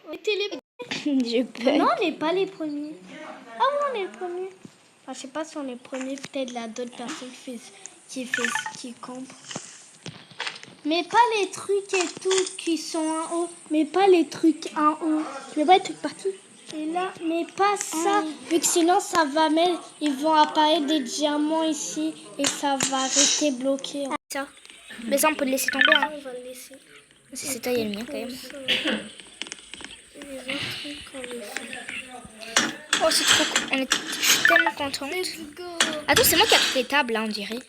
On était les Je peux. Non, on n'est pas les premiers. Ah oui, on est les premiers. Enfin, je sais pas si on est les premiers. Peut-être là, d'autres personnes qui campent. Mais pas les trucs et tout qui sont en haut. Mais pas les trucs en haut. Tu veux pas les trucs partout? Et là, mais pas ça. Vu que sinon, ça va mettre... Ils vont apparaître des diamants ici. Et ça va rester bloqué. Ça. Mais ça, on peut le laisser tomber. Hein. On va le laisser. C'est taillé le mien quand même. Oh, c'est trop cool. Je suis tellement contente. Let's go. Attends, c'est moi qui ai toutes les tables, là, on dirait.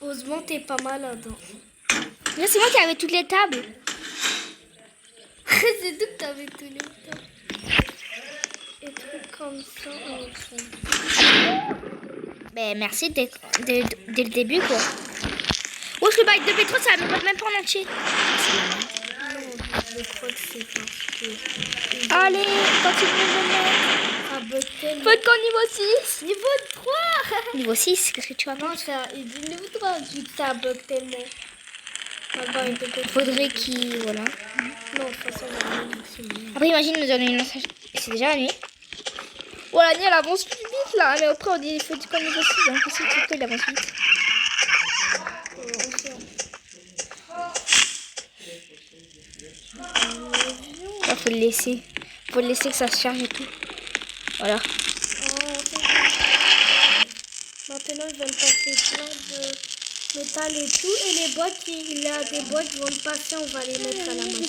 Heureusement, t'es pas malade. Là, c'est moi qui avais toutes les tables. C'est tout que t'avais tous les temps. Et trucs comme ça. Ben, merci dès le début, quoi. Oh, je le bail de pétrole, ça va même pas en entier. Je crois que c'est parce que... Allez, continue de mettre. Faut qu'on niveau 6. Niveau 3. Niveau 6, qu'est-ce que tu vas Non, il dit niveau 3, vu que ça bug tellement. Faudrait qu'il... Voilà. Non, de toute façon, on va aller maximum. Après, imagine, nous donner une message. C'est déjà la nuit. Oh, la nuit, elle avance plus vite, là. Mais après, on dit il faut du comme niveau 6. Hein. Parce que il avance vite. Il faut le laisser. Faut le laisser que ça se charge et tout. Voilà. Maintenant, ils veulent passer plein de métal et tout. Et les boîtes, il y a des boîtes qui vont le passer. On va les mettre à la machine.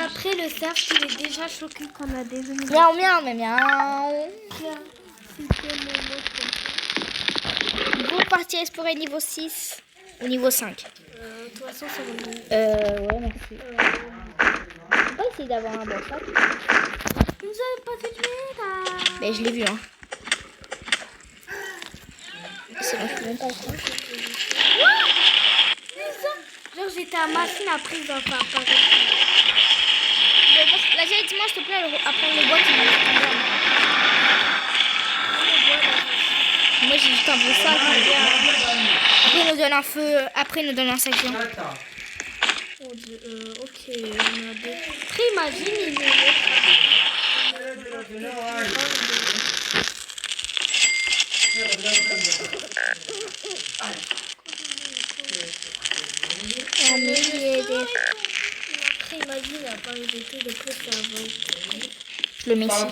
Après le cerf, il est déjà choqué qu'on a des ennemis. Miaou, miaou, mais miaou. Vous partez explorer niveau 6 ou niveau 5. De toute façon, c'est le Ouais, merci. On va essayer d'avoir un bon sac. Nous avons pas fait de métal. Ben, je l'ai vu, hein. C'est bon, je peux même pas le prendre. Genre, j'étais à machine, après, ils vont pas apparaître. Là, dis-moi, s'il te plaît, après le bois, tu m'as laissé tomber. Moi, j'ai juste un beau sac. Après, il nous donne un feu. Après, il nous donne un sac géant. Ok, on a deux. Après, imagine, il nous met. Après, imagine, il n'a pas évité de plus ça va. Je le mets ici.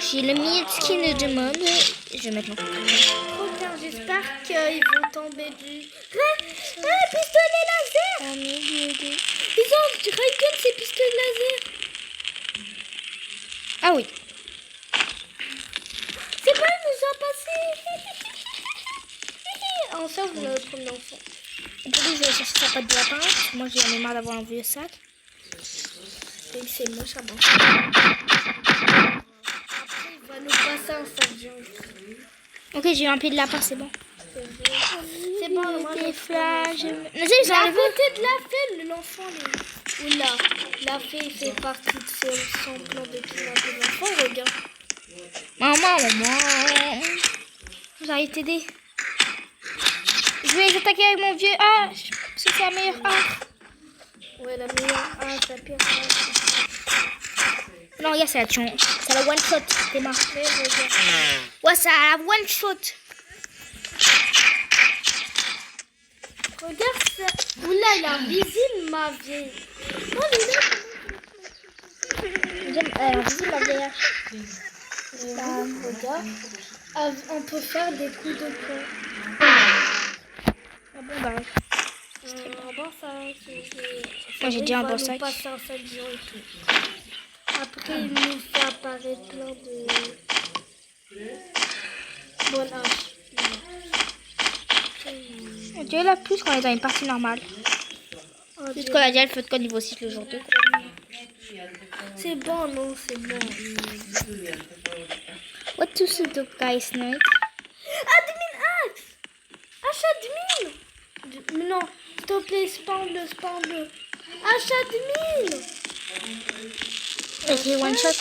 J'ai le mythe qui nous demande. Je vais mettre mon Trop bien, j'espère qu'ils vont tomber du. Pistolet laser! Ils ont Dragon, ces pistolets laser! Ah oui. C'est pas, ils nous ont passé! Enfin, vous avez le premier enfant. Aujourd'hui, je vais chercher sa patte de lapin. Moi, j'en ai marre d'avoir un vieux sac. Et c'est moche à bon. Après, il va nous passer un sac géant. Ok, j'ai eu un pied de lapin, c'est bon. C'est bon, moi Des flashs. Mais c'est à côté de la fée, l'enfant. Ou là, la fée fait partie de son plan de kidnapper l'enfant, regarde. Maman. J'arrive t'aider. Je vais les attaquer avec mon vieux hache. Parce que c'est la meilleure hache. Ouais, la meilleure hache, la pire hache. Non, regarde, c'est la tion. C'est la one shot. T'es marre. Ouais, c'est la one shot. Regarde ça. Oula, il est invisible, ma vieille. Oh, il est Invisible, la vieille hache. Regarde. On peut faire des coups de poing. Ah bon, bah. Bon, ça, Moi, j'ai déjà un bon sac. Passer un sac géant et tout. Après, il nous fait apparaître plein de bonnes haches. On dirait la plus quand on est dans une partie normale. Juste qu'on a déjà le feu de code niveau 6 le jour 2. C'est bon, non, c'est bon. What to do, guys, night? Admin axe! Admin! Non, s'il te plaît, spawn-le. Admin! Ok, one shot.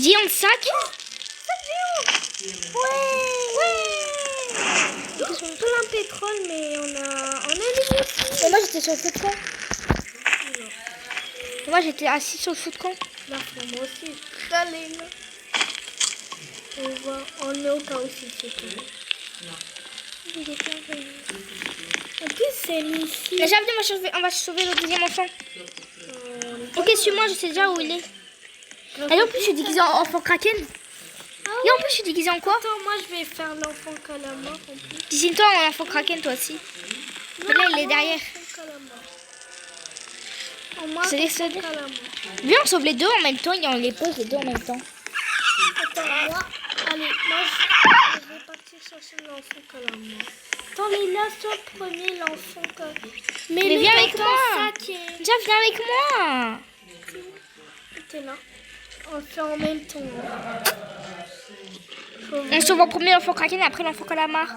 géant de sac. Plein pétrole, mais on a niveau aussi. Et moi j'étais sur le feu de camp. Et moi j'étais assis sur le feu de camp. Là, moi aussi, allez là. On est au cas aussi, c'est tout. En plus, c'est ici. Mais j'avais dit, on va sauver le deuxième enfant. Ok, suis-moi, je sais déjà où il est. Et en plus, je suis déguisée en enfant kraken. Et en plus, je suis déguisée en quoi? Attends, moi je vais faire l'enfant calamar en plus. Dessine-toi en enfant kraken, toi aussi. Non, là, il est derrière. C'est les seuls. Viens, on sauve les deux en même temps et on les pose les deux en même temps. Attends, moi je vais partir chercher l'enfant calamar. Attends, Léna, toi prenez l'enfant calamar. Mais viens avec moi. Déjà, viens avec moi. T'es là. On fait en même temps. On sauve en premier l'enfant kraken et après l'enfant calamar.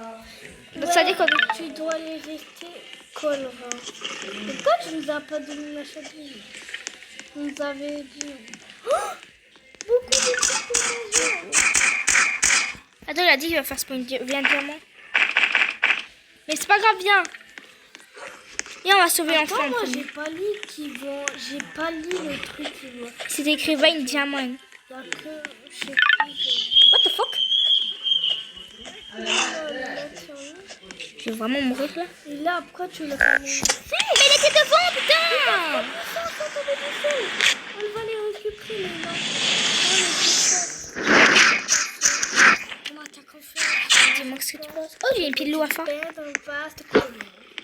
Ouais, ça déconne. Tu dois les rester colra. Pourquoi tu nous as pas donné la chatouille? Vous nous avez dit. Oh, beaucoup de trucs pour manger. Attends, il a dit qu'il va faire spawn viens diamant. Mais c'est pas grave, viens. Et on va sauver l'enfant. Moi j'ai pas lu j'ai pas lu le truc qui doit. C'est écrit Vine Diamond. Y'a que je sais plus. What the fuck? Je vais vraiment mourir là. Et là, pourquoi tu l'as pas mis? Mais il était devant, putain! On va les récupérer, les mains. On attaque en fait. Dis-moi ce que tu penses. Oh, j'ai une pile de Wafa.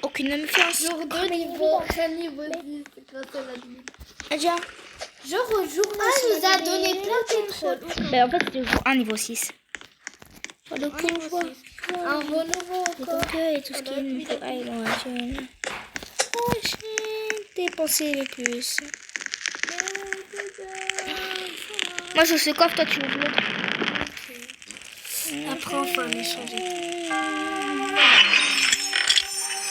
Aucune méfiance. Jour 2, niveau 10, c'est grâce à la limite. Adja. Genre au jour nous a donné plein de pétrole. Ben en fait, c'était jour 1, niveau 6. Oh, le fois. Un renouveau encore. Et tout ce qui est niveau aïe dans la chaîne. Oh, j'ai dépensé le plus. Moi, je sais quoi, toi, tu veux l'autre. Après, on va l'échanger.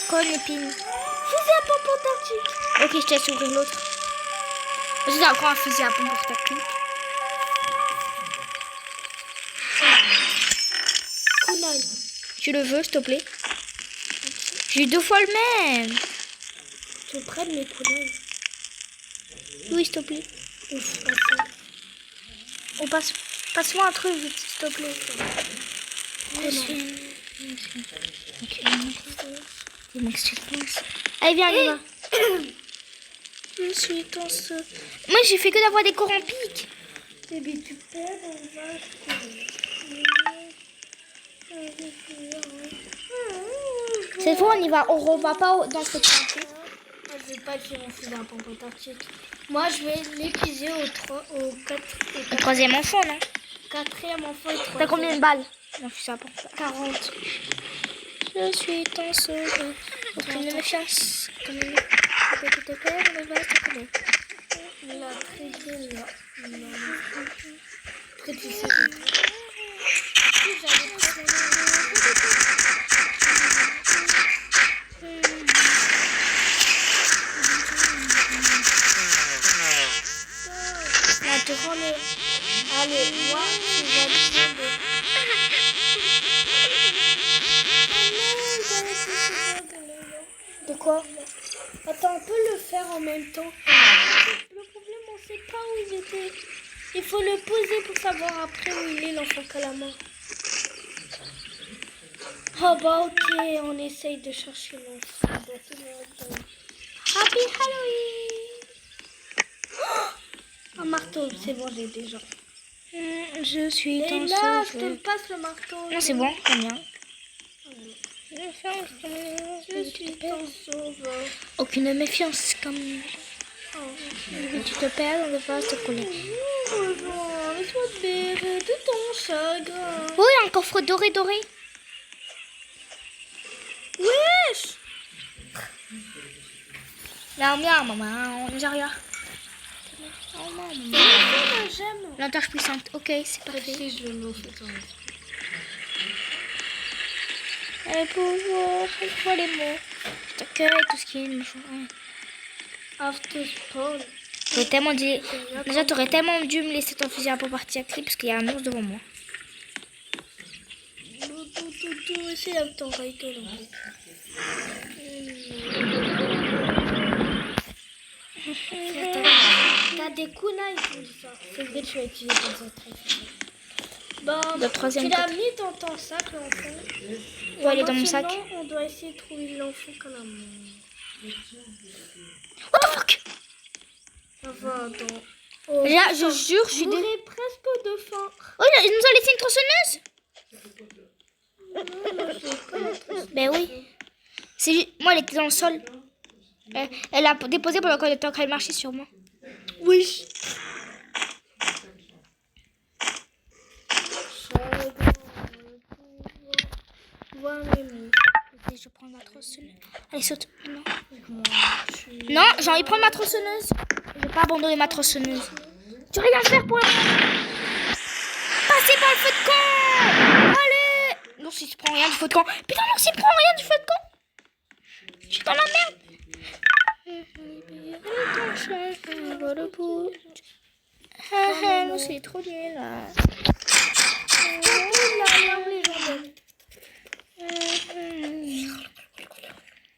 Quoi, l'épine? Fusil à pompe antarctique. Ok, je te laisse ouvrir l'autre. J'ai encore un fusil à pompe antarctique. Kunai. Tu le veux, s'il te plaît? J'ai eu 2 fois le même. Tu veux prendre mes kunai? Oui, s'il te plaît. Ouf, On passe-moi un truc, s'il te plaît. Ok. Dis-moi ce que tu penses. Allez, viens, Léna. Je suis dans ce... Moi, j'ai fait que d'avoir des corps en pique. Eh bien, tu peux, on va... Cette fois, on reva pas dans cette partie. Je vais pas faire mon fusil à pompe antarctique. Moi, je vais l'épuiser au Troisième enfant, non? quatrième enfant et troisième. T'as combien de balles? Non, je sais pas. 40. Je suis ton sauveur. Aucune méfiance. Comme une petite père, on va se connaître. La très là. Après, tu sais. Allez, moi, tu vas le De quoi? Attends, on peut le faire en même temps. Le problème, on sait pas où il était. Il faut le poser pour savoir après où il est, l'enfant calamar. Oh bah ok, on essaye de chercher l'enfant. Happy Halloween! Un marteau, c'est bon, j'ai déjà. Je suis Et ton là, je te sauveur. passe le marteau. Non, c'est bon, très bien. Je suis ton sauveur. Aucune méfiance, comme Oh. tu te perds, on ne va te coller. Laisse-moi te bérer de ton chagrin. Oui, un coffre doré. Wesh! Miaou, miaou, maman, on arrive. J'aime. L'entorche puissante, ok, c'est parfait. Si je le fais quand même. Le pouvoir, il faut les mots. Je t'accueille, tout ce qui est machin. After spawn. T'aurais tellement dit... Déjà, t'aurais tellement dû me laisser ton fusil à pompe partir à clé parce qu'il y a un ours devant moi. C'est là ton raïto, là. T'as des kunai pour ça. C'est vrai que tu vas utiliser dans un truc. Bon, Le troisième tu l'as côté. mis dans ton sac, l'enfant. Ouais, il est dans mon sac. Maintenant, on doit essayer de trouver l'enfant quand même. What the fuck? Ça va, attends. Oh, Là, je jure, je suis dé... j'aurais presque de faim. Oh, il nous a laissé une tronçonneuse. Ben oui. Moi, elle était dans le sol. Elle a déposé pendant qu'on était en train de marcher sur moi. Oui. Je vais prendre ma tronçonneuse. Allez, saute. Non. Non, j'ai envie de prendre ma tronçonneuse. Je vais pas abandonner ma tronçonneuse. Tu veux rien faire pour la... Passez par le feu de camp. Allez. Non, si tu prends rien du feu de camp. Putain, non, si tu prends rien du feu de camp. Je suis dans la merde. Non, c'est trop nul là.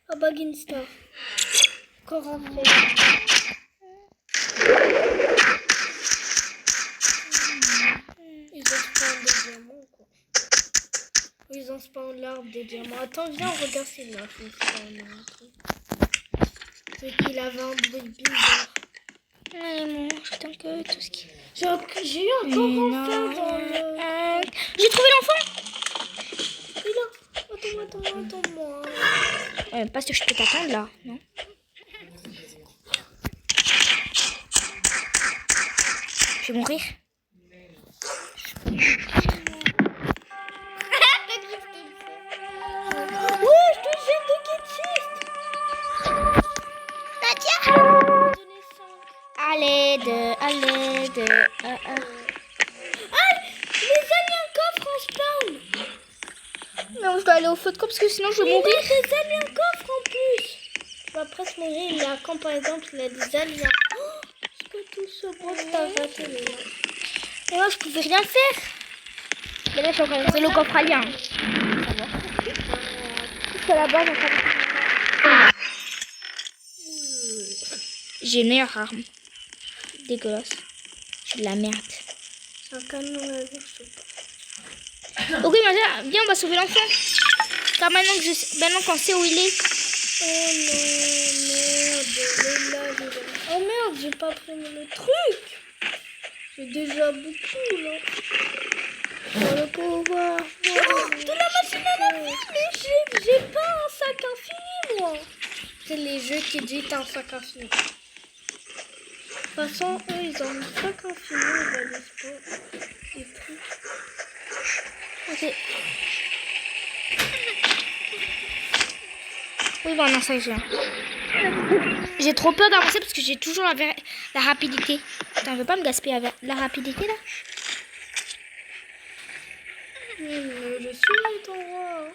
Ah bah Ginsta. Encore un fait. Ils ont spawn des diamants quoi. Ils ont spawn l'arbre des diamants. Attends, viens, on regarde si là faut spawn un truc. C'est qu'il avait un bruit bizarre. Allez, mange tant que tout ce qui... J'ai eu encore un fait dans le... J'ai trouvé l'enfant. Il est là. Attends-moi. Parce que je peux t'attendre là, non? Je vais mourir. Ouais, je te jette de ketchup. Nadia. Allez, Les aliens coffres en spawn. Non, je dois aller au feu de camp parce que sinon je vais mourir. Il a des aliens coffres en plus. Tu vas presque mourir. Il y a quand par exemple il a des aliens. Oh, est-ce que tout ce bois que t'as raté là? Et moi je pouvais rien faire. Mais là je suis en train de faire le coffre alien. C'est là-bas, j'ai une meilleure arme. Dégueulasse. J'ai de la merde. C'est un canon laser, je sais pas. Ok, Maja, viens, on va sauver l'enfant. Car maintenant qu'on sait où il est. Oh non, merde. Oh merde, j'ai pas pris le truc. J'ai déjà beaucoup là. Pour le pouvoir. Oh, de la machine à laver, mais j'ai pas un sac infini moi. C'est les jeux qui disent un sac infini. De toute façon, eux, ils ont un sac infini, ils valent pas. Et puis... Ok. Oui, bon, non, ça y est. J'ai trop peur d'avancer parce que j'ai toujours la rapidité. Attends, je veux pas me gaspiller avec la rapidité là. Je suis ton roi.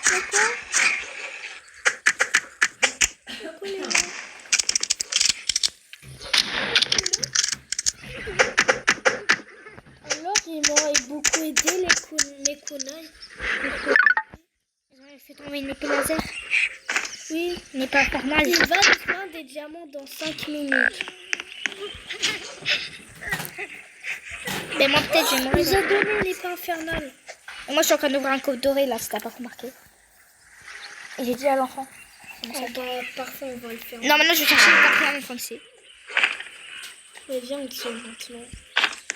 Pourquoi? Alors, ils m'ont beaucoup aidé, les kunai. Ils ont fait tomber une épée laser. Oui, Une épée infernale. il va nous faire des diamants dans 5 minutes. Ben moi peut-être je vais Il mourir. nous a donné l'épée infernale. Et moi je suis en train d'ouvrir un coffre doré là, si t'as pas remarqué. Et j'ai dit à l'enfant. Oh bah, parfait, on va le faire. Non, maintenant je vais chercher le quatrième enfant que c'est. Mais viens, on tire maintenant.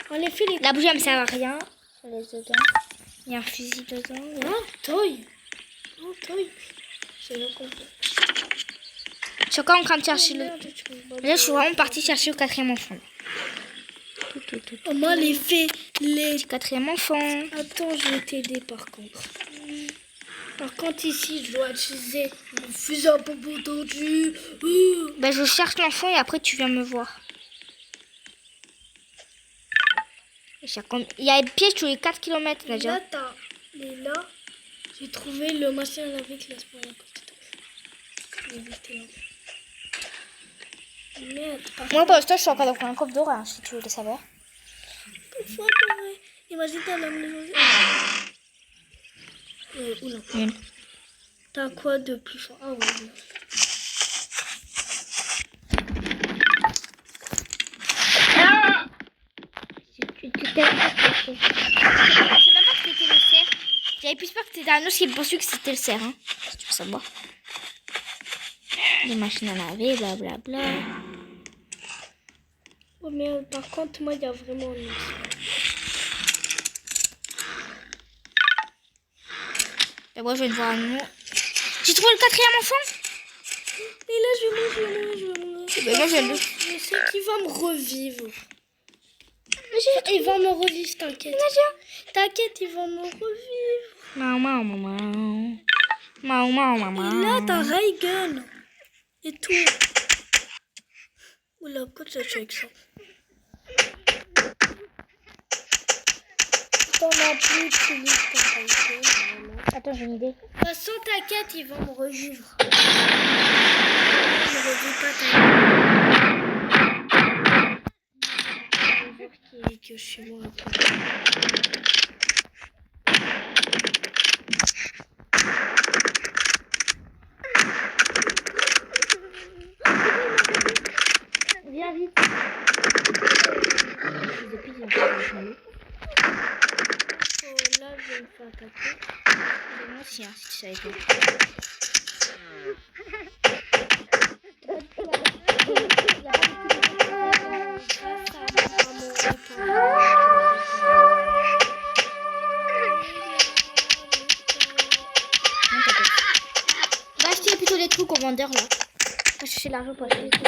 En effet, les... La bougie elle me sert à rien. Je laisse dedans. Il y a un fusil dedans. Ah, toy. Oh, toy. C'est le complet. Je suis encore en train de chercher le... Merde, tu me bats. Là je suis vraiment partie chercher le quatrième enfant. Oh, moi, les faits, les... Quatrième enfant. Attends, je vais t'aider par contre. Par contre, ici, je dois utiliser mon fusil à pompe tendu. Ben je cherche l'enfant et après tu viens me voir. Il y a une piège tous les 4 km Là, déjà. mais là, j'ai trouvé le machin à laver qui laisse pas la petite. éviter. Merde, Moi, pour l'instant, je suis encore dans un coffre d'or, hein, si tu veux le savoir. parfois, imagine t'as la maison. Oula. Nul. T'as quoi de plus fort? Ah ouais. Je sais même pas que c'était le cerf. J'avais plus peur que c'était un os qui me poursuit que c'était le cerf. Hein. Si tu veux savoir. Les machines à laver, blablabla. Oh, mais par contre, moi, il y a vraiment un os. Et moi, je vais voir un mot. J'ai trouvé le quatrième enfant. Et là, je mange. Moi, je le. Je sais qu'il va me revivre. Il va me revivre, t'inquiète. T'inquiète, il va me revivre. Maman. Et là, t'as Raygun. Et tout. Oula, pourquoi tu as fait avec ça? T'en as plus utilisé ton Raygun. Attends, j'ai une idée. De toute façon, t'inquiète, ils vont me revivre. Je ne revis pas ta qui est que chez moi. Viens vite. Oh, là, je vais me faire attaquer. Moi aussi, hein, si tu savais pas. Va acheter plutôt des trucs au vendeur là. Va chercher l'argent pour acheter des trucs.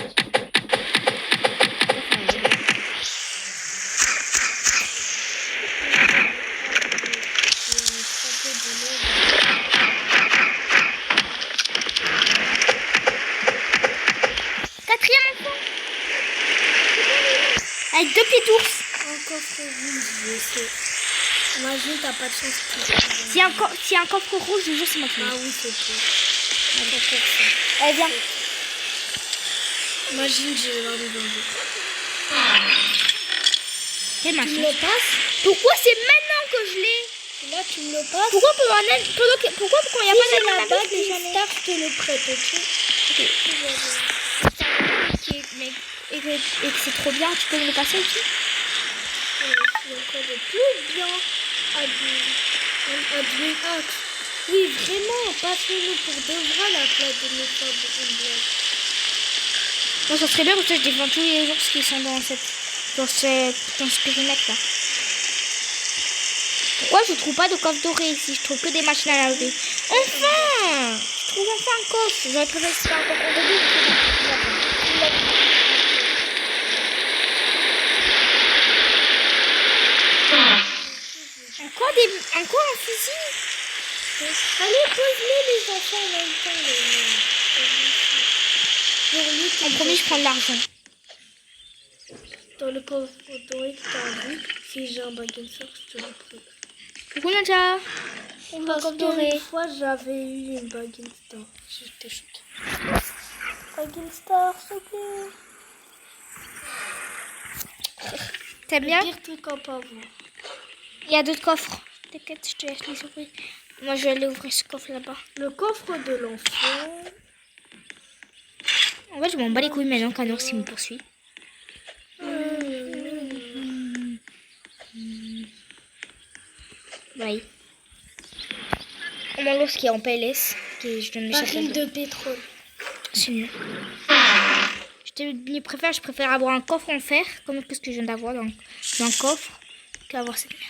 Quatrième enfant. Avec 2 pieds d'ours. Un coffre rouge, je sais. Imagine, t'as pas de chance. S'il y a un coffre rouge, je jure, c'est moi qui l'ai. Ah oui, c'est toi. Allez, viens. Imagine, je vais l'arriver dans le Quelle Tu me machine. le passes? Pourquoi c'est maintenant que je l'ai? Là, tu me le passes? Pourquoi quand il n'y a Si pas j'ai la d'animal bague je l'ai jamais. Star, je te le prête, ok? Et que c'est trop bien, tu peux me le passer aussi? C'est encore le plus bien à du axe. Oui, vraiment, passe-nous pour de vrai la plaque de nos femmes en blague. Moi, ça serait bien parce que je défends tous les ours qui sont dans ce périmètre là. Pourquoi je trouve pas de coffre doré ici? Je trouve que des machines à laver. Enfin! Je trouve enfin un coffre. J'aurais préféré que c'était un coffre en début. Encore un fusil? Allez, pose-les les enfants en même temps. En premier, je prends de l'argent. Dans le coffre doré que t'as vu, si j'ai un baguette sort, je te le prête. Coucou Nadia. Parce qu'une fois, j'avais eu une baguette star. J'étais choquée. Baguette star, c'est cool. T'aimes bien? Pire truc à pas voir. Il y a d'autres coffres. T'inquiète, je te laisse les ouvrir. Moi, je vais aller ouvrir ce coffre là-bas. Le coffre de l'enfant. En fait, je m'en bats les couilles maintenant qu'un ours il me poursuit. Oui. Mon ours qui est en PLS. Je donne Baril de pétrole. C'est mieux. Je préfère avoir un coffre en fer, comme ce que je viens d'avoir dans un coffre, qu'avoir cette merde.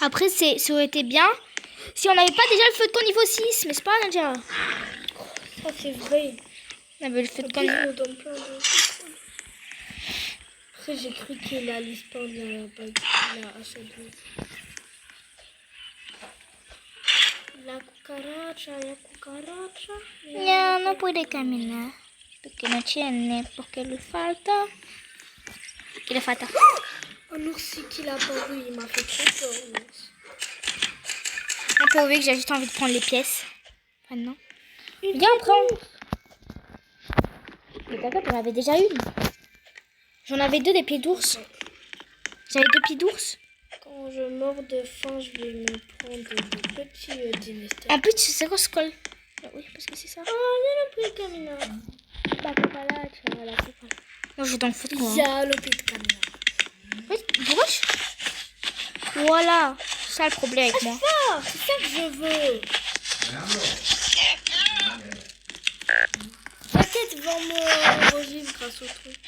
Après, ça aurait été bien si on n'avait pas déjà le feu de camp niveau 6, mais c'est pas déjà. Oh, c'est vrai. On avait le feu de camp. Après, j'ai cru qu'il allait spawn la HL2. La cucaracha. No, no puede caminar. Porque no tiene, porque le falta. Il le falta. Un ours qui l'a pas vu, il m'a fait trop peur, l'ours. On peut ouvrir que j'ai juste envie de prendre les pièces. Maintenant. Viens, prends. Mais d'accord, j'en avais déjà une. J'en avais 2 des pieds d'ours. J'avais 2 pieds d'ours. Quand je meurs de faim, je vais me prendre des petits dinosaures. En plus, c'est quoi ce col? Oui, parce que c'est ça. Oh, il y a le petit Camina. Bah, là, tu vois, là, c'est pas. Non, je vais t'en foutre, quoi. Il y a le petit Camina. Oui, pourquoi Voilà, c'est ça le problème avec moi. Ah, c'est ça que je veux. T'inquiète, vont me revivre grâce au truc.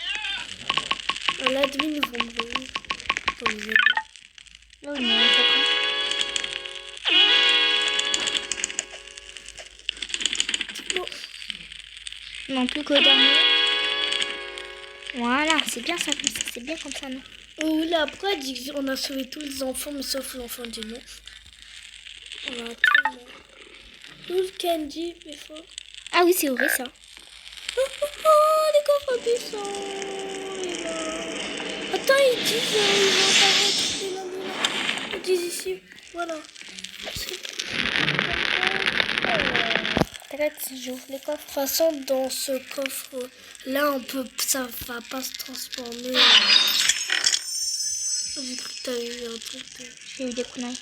L'admin vont me revivre. Comme je dis. Non, non, c'est Bon. non plus que dernier. Voilà, c'est bien ça, c'est bien comme ça, non? Oh là, après, elle dit qu'on a sauvé tous les enfants, mais sauf l'enfant du nom. On a tellement. Tout le candy, mais fort. Ah oui, c'est vrai ça. Oh, oh, oh, les coffres puissants, les gars. Attends, ils disent, ils vont apparaître, les là. Ils disent ici, voilà. T'inquiète, j'ouvre les coffres. De toute façon, dans ce coffre-là, ça va pas se transformer. J'ai cru que t'avais eu un truc. J'ai eu des kunai.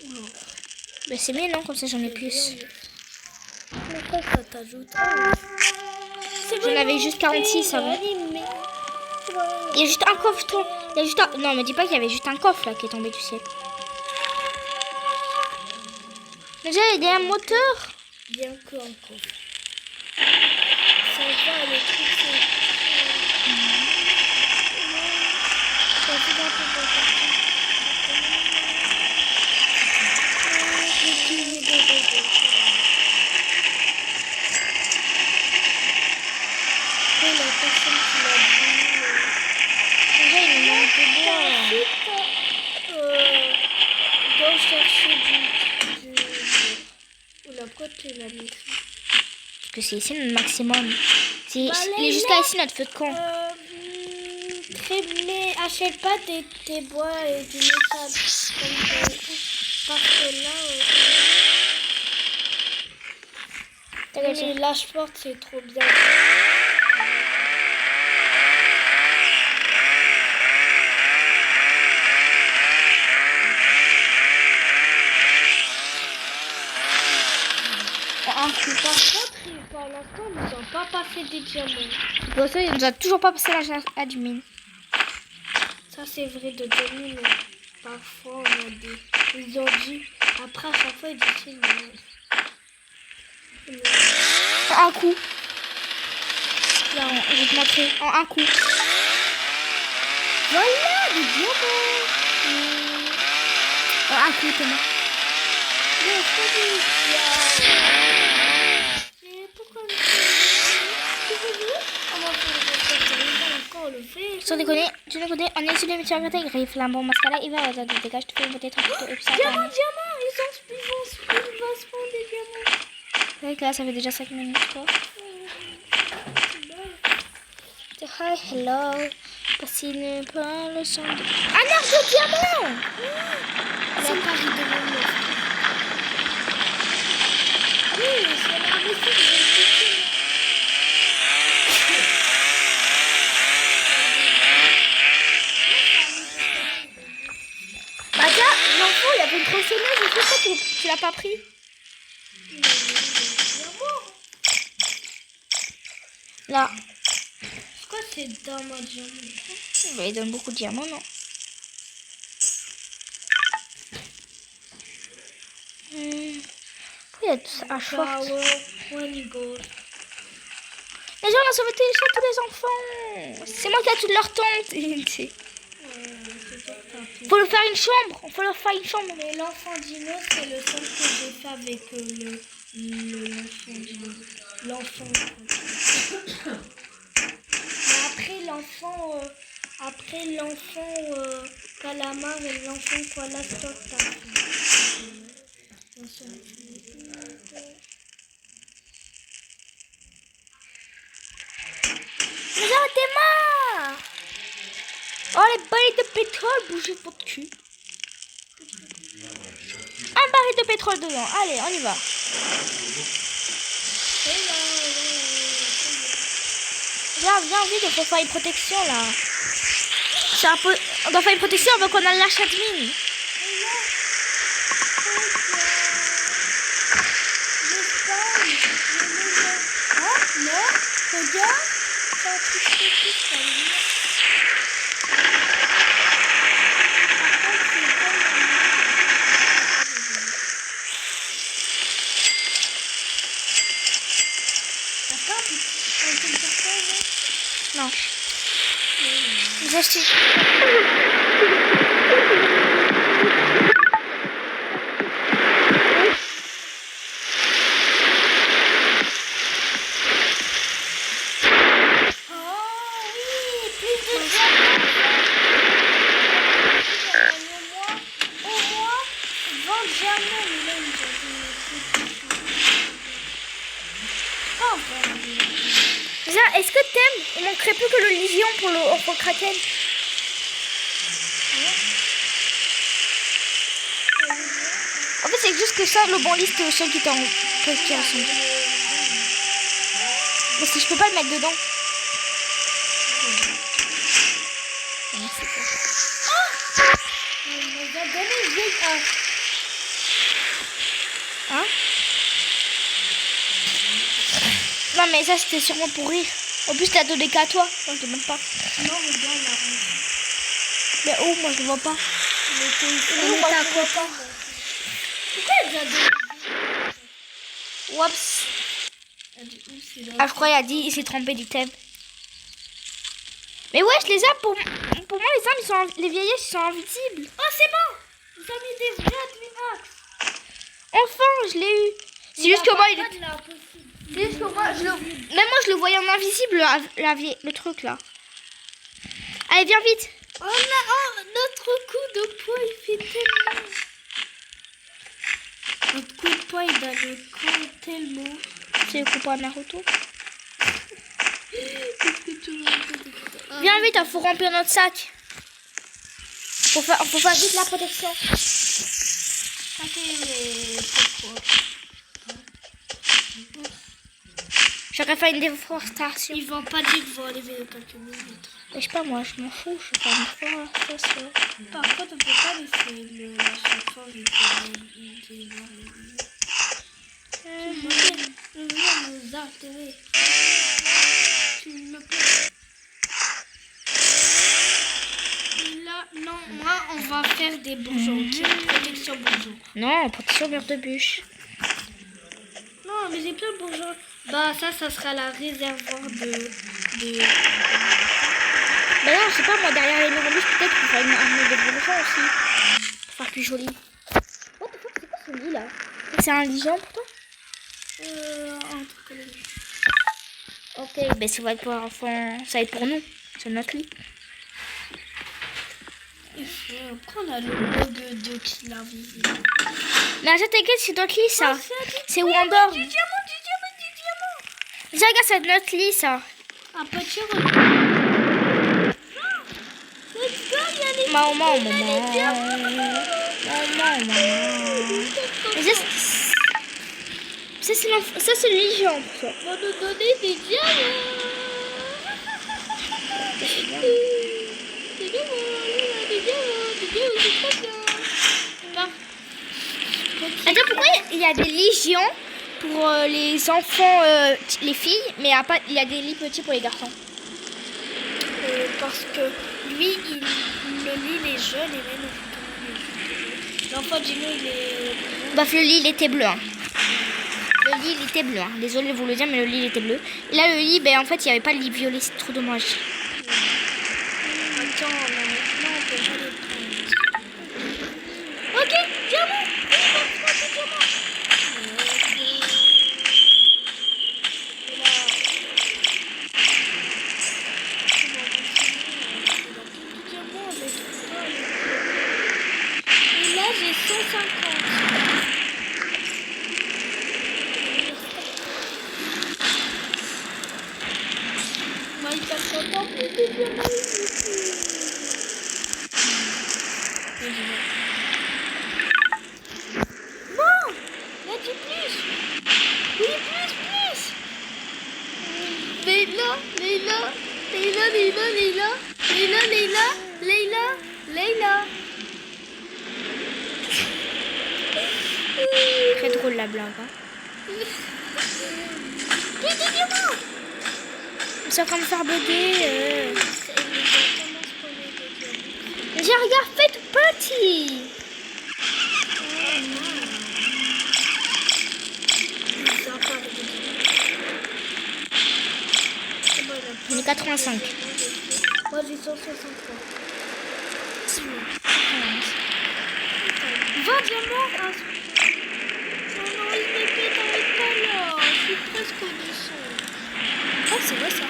Non. Mais c'est mieux, non? Comme ça, j'en ai plus. Pourquoi ça t'ajoute? J'en avais juste 46 avant. Il y a juste un coffre, toi. Il y a juste un... Non, me dis pas qu'il y avait juste un coffre là qui est tombé du ciel. Déjà, il y a un moteur. Bien que un coffre. Ça va, le truc c'est. Ça fait un peu la personne qui l'a dit. Déjà, il manque de bois. Doit chercher du. Oula, quoi tu l'as mis? Parce que c'est ici le maximum. Il Bah, est jusqu'à ici notre feu de camp. Mais achète pas tes bois et du métal. Parce que là. Mais lâche-porte, c'est trop bien. Un coup. Par contre, pour l'instant, ils n'ont pas passé des diamants. Pour ça, il nous a toujours pas passé l'âge admin. Ça, c'est vrai de Denis, mais parfois, on a des. Ils ont dit. Après, à chaque fois, ils disent mais... En un coup. Là, je vais te montrer. En un coup. Voilà, des diamants. En un coup, Thomas. Mais pourquoi tu veux jouer? Comment on le fait? Sans déconner, tu ne connais, on est sur les métiers à il arrive la bombe mascara, il va dans des dégâts, je te fais peut-être un peu de ça. Diamant, ils vont se prendre des diamants. C'est vrai que là, ça fait déjà 5 minutes, quoi. Hi, hello. Passez pas le son de... Un air de diamant! C'est Paris de mon offre. Oui, c'est la réussite. Bah tiens, l'enfant, il y avait une tronçonneuse, et pourquoi tu l'as pas pris? Là. Pourquoi c'est dans ma diamant? Bah, il donne beaucoup de diamants, non? Pourquoi il y a tout ça à choix? Déjà, on a sauvé tous les enfants. C'est moi qui ai toute leur tente. Faut leur faire une chambre. Faut leur faire une chambre. Mais l'enfant dino, c'est le seul que j'ai fait avec l'enfant dino. L'enfant. Mais après l'enfant calamar et l'enfant koala torta. Mais arrêtez-moi! Oh, les barils de pétrole, bougez votre cul. Un baril de pétrole dedans. Allez, on y va. Viens, vite, il faut faire une protection là. C'est un peu... On doit faire une protection avant qu'on a l'achat de mine. Regarde, c'est un truc petit, ça veut dire. Non. J'ai acheté. Est-ce que t'aimes? Il manquerait plus que le Légion pour le Kraken. En fait, c'est juste que ça, le banlist, c'est le seul qui est en préparation. Parce que je peux pas le mettre dedans. Hein? Non mais ça c'était sûrement pour rire. En plus t'as donné qu'à toi. Moi je demande pas. Non, regarde là. Mais où? Moi je le vois pas. On est à quoi pas? Pourquoi elle a donné? Oups. Ah je crois qu'il a dit il s'est trompé d'item. Mais wesh les arbres pour moi les arbres ils sont les vieilles ils sont invisibles. Oh c'est bon. Vous avez mis des vrais Minox. Enfin je l'ai eu. C'est juste que moi il est... là, C'est juste que moi même moi je le voyais en invisible le truc là. Allez viens vite. Notre coup de poing il fait tellement. Notre coup de poing il a le camp tellement. C'est le coup à Naruto. Viens vite, il faut remplir notre sac. Faut faire vite la protection. J'aurais fait une déforestation. Ils vont pas dire qu'ils vont enlever quelques minutes. Je sais pas moi, je m'en fous, je fais une déforestation. Par contre, on peut pas laisser la chaque fois nous enterrer. S'il me plaît. Là, non, moi, on va faire des bourgeons, ok? Protection bourgeon. Non, protection mur de bûche. Non, mais j'ai plein de bourgeons. Bah, ça sera la réservoir de... Bah non, je sais pas, moi, derrière les murs de bûche, peut-être qu'on fera une armée de bourgeons aussi. Pour faire plus joli. What the fuck, c'est quoi ce lit là? C'est un lit géant pour toi? Ok, bah ça va être pour enfants, ça va être pour nous. C'est notre lit. Pourquoi on a le logo de l'invisible? Mais ça t'inquiète, c'est notre lit ça. C'est où on dort. Du diamant. Ça, regarde, c'est notre lit ça. Un petit Maman. Ça c'est le lit géant pour toi. On va nous donner des diamants. Des diamants, c'est trop bien. Attends, pourquoi il y a des lits géants pour les enfants, les filles, mais il y a des lits petits pour les garçons? Parce que lui, le lit il est jaune et même l'enfant Gino il est... Bref, le lit il était bleu. Hein. Le lit il était bleu. Hein. Désolée de vous le dire, mais le lit il était bleu. Et là, le lit, ben, en fait, il n'y avait pas le lit violet. C'est trop dommage. Attends, maintenant on peut pas les prendre. Ok, diamant. Et là, j'ai 150. Moi, il t'a content plus de diamants ici. Non, il y a du plus. Oui, plus. Leïla, Leïla, Leïla, Leïla, Leïla, Leïla, Leïla, Leïla, Leïla. Très drôle la blague. Hein. C'est en train de faire bugger. J'ai regarde fait petit. On est 85. Moi j'ai 163. 20 diamants. Ah, non, il m'épée, t'arrêtes pas là. Je suis presque au 200. Oh, c'est vrai ça.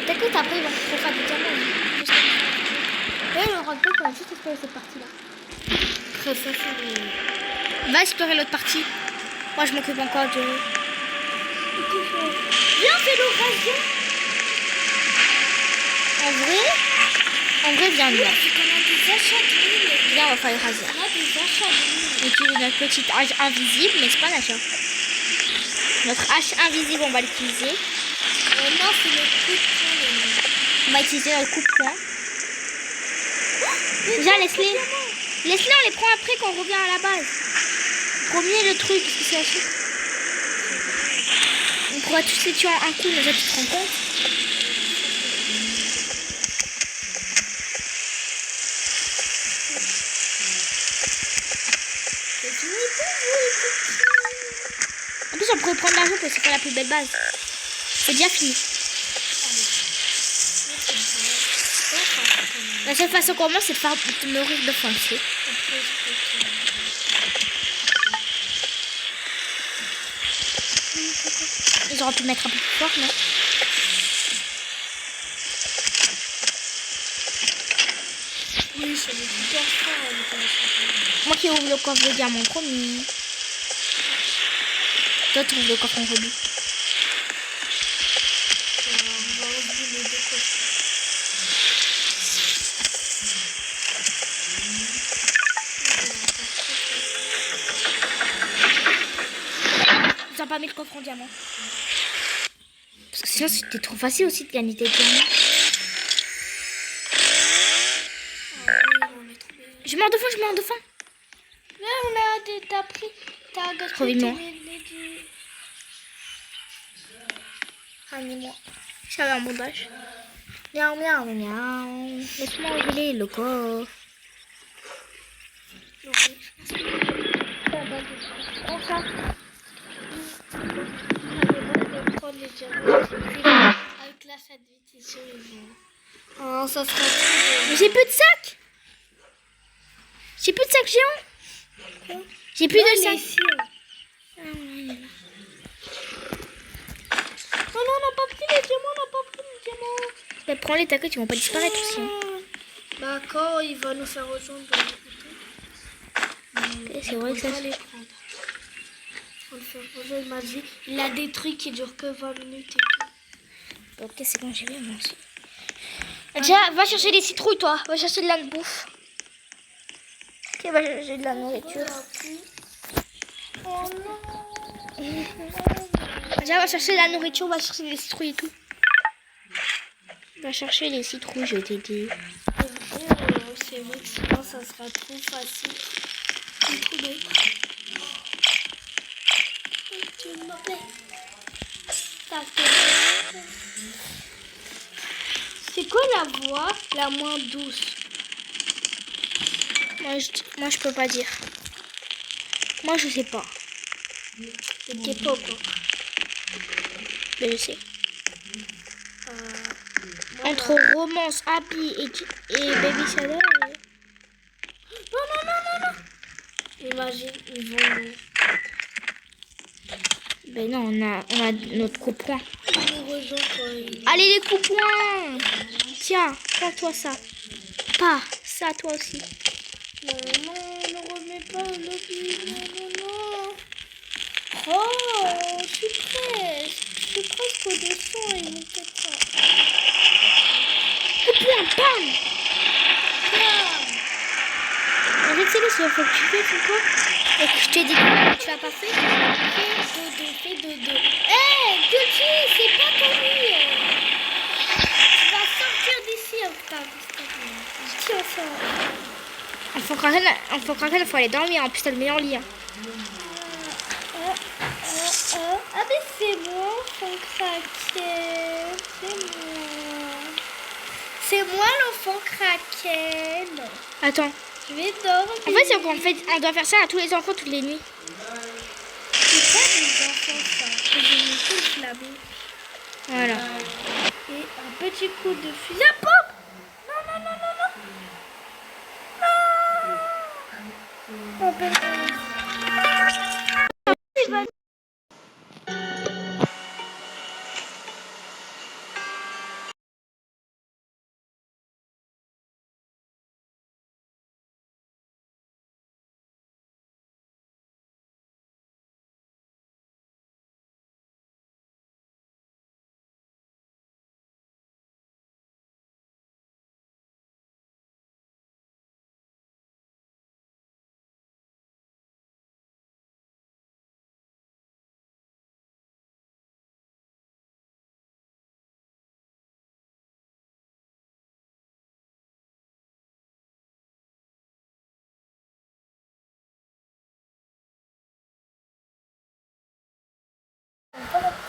T'inquiète, après, ils vont faire des diamants. Ouais, on raconte qu'on a juste exploré cette partie-là. Va explorer l'autre partie. Moi, je m'occupe encore de... Viens, fais l'occasion. En vrai, viens, viens. On a des achats de mine. Viens, on va faire le raser. On a des achats de mine. On utilise notre petite hache invisible, mais c'est pas un achat. Notre hache invisible, on va l'utiliser. Non, c'est le coup de poing. On va utiliser notre coup de poing. Déjà, laisse-les. Laisse-les, on les prend après quand on revient à la base. Premier le truc, parce que c'est la suite. On pourra tous les tuer en un coup, mais ça, tu te rends compte? En plus, on pourrait prendre l'argent parce que c'est pas la plus belle base. C'est déjà fini. La seule façon qu'on commence, c'est de faire mourir de faim. Ils auraient pu mettre un peu plus fort, non? Oui, ça va super fort. Moi qui ouvre le coffre de diamant premier. Toi, tu ouvres le coffre en rebut. On va ouvrir les deux coffres. Ils n'ont pas mis le coffre en diamant. Parce que sinon, c'était trop facile aussi de gagner des diamants. Je meurs de faim, je meurs de faim. Là, on a des... T'as pris... T'as gâché Revis-moi. les... Ramenez-moi. J'avais un bandage. Miaou, miaou, miaou. Laisse-moi enlever le coffre. On ça. Prendre les diamants. Avec la cette vitesse, oh, ça sera trop. Mais j'ai plus de sac. J'ai plus de sac géant. J'ai plus de sac. Non, non, on n'a pas pris les diamants, on n'a pas pris les diamants. Mais prends-les, t'inquiète, ils vont pas disparaître aussi. Hein. Bah, quand il va nous faire rejoindre dans le Okay, c'est vrai que ça... On va les prendre. On le fait rejoindre, ma vie. Il a des trucs qui durent que 20 minutes et tout. Ok, c'est bon, j'ai vu, moi aussi. Déjà, va chercher des citrouilles, toi. Va chercher de la bouffe. Ok, va chercher de la nourriture. Oh non. Déjà, va chercher de la nourriture, va chercher des citrouilles et tout. Va chercher les citrouilles, je t'ai dit. C'est vrai que sinon ça sera trop facile. Trop bête. S'il me plaît. C'est quoi la voix la moins douce? Moi, je peux pas dire. Moi, je sais pas. T'es pas quoi? Mais je sais. Entre romance, happy et baby shadow. Non. Imagine, ils vont Ben non, on a notre coup de poing. nous rejoindre quand ils... Allez, les coups de poing. Tiens, prends-toi ça. Pas ça, toi aussi. Non, ne remets pas le lobby. Non. Oh, je suis presque au 200 et il est peut-être pas. Coup de poing, bam. Bam. Avec c'est le il faut que tu fasses encore. Et que je te dis que tu vas pas faire. Fais dodo. Hé, Gucci, c'est pas ton lit. Tu vas sortir d'ici, Octave. Tiens ça. On faut craquer, il faut aller dormir. En plus, t'as le meilleur lit. Hein. Ah, mais c'est moi, l'enfant craquel. C'est moi l'enfant craquel. Attends. Je vais dormir. En fait, on doit faire ça à tous les enfants toutes les nuits. C'est pas des enfants ça. Je me touche la bouche. Voilà. Et un petit coup de fusil. Ah, pop! Non, non, non, non, non. Oh, ben, voilà.